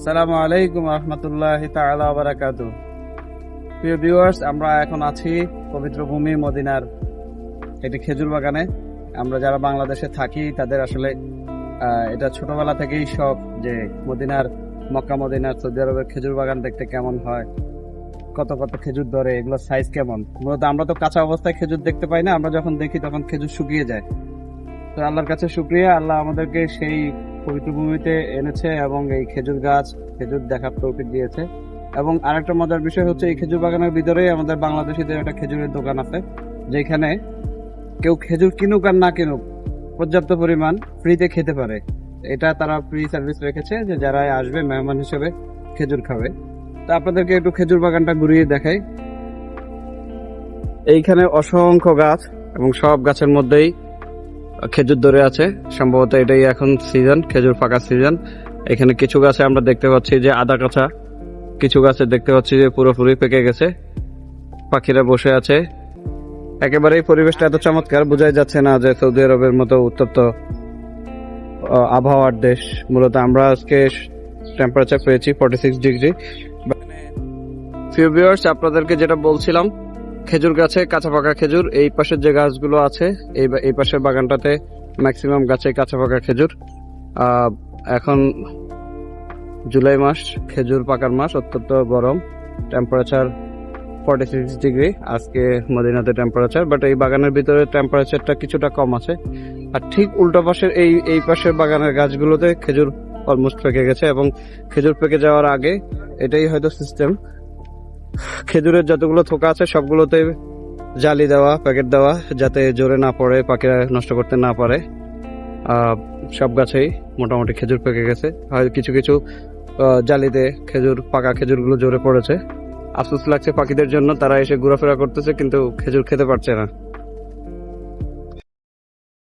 আসসালামু আলাইকুম রহমতুল্লাহি তাআলা ওয়া বারাকাতুহু। প্রিয় ভিউয়ার্স, আমরা এখন আছি পবিত্র ভূমি মদিনার একটি খেজুর বাগানে। আমরা যারা বাংলাদেশে থাকি তাদের আসলে এটা ছোটবেলা থেকেই শখ যে মক্কা মদিনার সৌদি আরবের খেজুর বাগান দেখতে কেমন হয়, কত কত খেজুর ধরে, এগুলোর সাইজ কেমন। মূলত আমরা তো কাঁচা অবস্থায় খেজুর দেখতে পাই না, আমরা যখন দেখি তখন খেজুর শুকিয়ে যায়। তো আল্লাহর কাছে শুকরিয়া, আল্লাহ আমাদেরকে সেই পবিত্র ভূমিতে এনেছে এবং এই খেজুর দেখার তৌফিক দিয়েছে। এবং আরেকটা মজার বিষয় হচ্ছে, এই খেজুর বাগানের ভিতরেই আমাদের বাংলাদেশিদের একটা খেজুরের দোকান আছে, যেখানে কেউ খেজুর কিনুক আর না কিনুক পর্যাপ্ত পরিমাণ ফ্রিতে খেতে পারে। এটা তারা ফ্রি সার্ভিস রেখেছে যে যারা আসবে মেহমান হিসেবে খেজুর খাবে। তো আপনাদেরকে একটু খেজুর বাগানটা ঘুরিয়ে দেখাই। এইখানে অসংখ্য গাছ এবং সব গাছের মধ্যেই খেজুর ধরে আছে। সম্ভবত এটাই এখন সিজন, খেজুর পাকার সিজন। এখানে কিছু গাছে আমরা দেখতে পাচ্ছি যে আধা কাঁচা, কিছু গাছে দেখতে পাচ্ছি যে পুরোপুরি পেকে গেছে। পাখিরা বসে আছে। একেবারেই পরিবেশটা এত চমৎকার, বোঝাই যাচ্ছে না যে সৌদি আরবের মতো উত্তপ্ত আবহাওয়ার দেশ। মূলত আমরা আজকে টেম্পারেচার পেয়েছি 46 ডিগ্রি। ভিউয়ার্স, আপনাদেরকে যেটা বলছিলাম, খেজুর গাছে কাঁচা পাকা খেজুর, এই পাশের যে গাছগুলো আছে এই পাশের বাগানটাতে ম্যাক্সিমাম গাছে কাঁচা পাকা খেজুর। এখন জুলাই মাস, খেজুর পাকার মাস, অত্যন্ত গরম, টেম্পারেচার 46 ডিগ্রি আজকে মদিনাতে টেম্পারেচার। বাট এই বাগানের ভিতরে টেম্পারেচারটা কিছুটা কম আছে। আর ঠিক উল্টো পাশের এই পাশের বাগানের গাছগুলোতে খেজুর অলমোস্ট পেকে গেছে, এবং খেজুর পেকে যাওয়ার আগে এটাই হয়তো সিস্টেম, খেজুরের যতগুলো থোকা আছে সবগুলোতে জালি দেওয়া, প্যাকেট দেওয়া, যাতে জোরে না পড়ে, পাখিরা নষ্ট করতে না পারে। সব গাছেই মোটামুটি খেজুর পেকে গেছে। হয় কিছু কিছু জালিতে পাকা খেজুরগুলো জোরে পড়েছে। আফসোস লাগছে পাখিদের জন্য, তারা এসে ঘোরাফেরা করতেছে কিন্তু খেজুর খেতে পারছে না।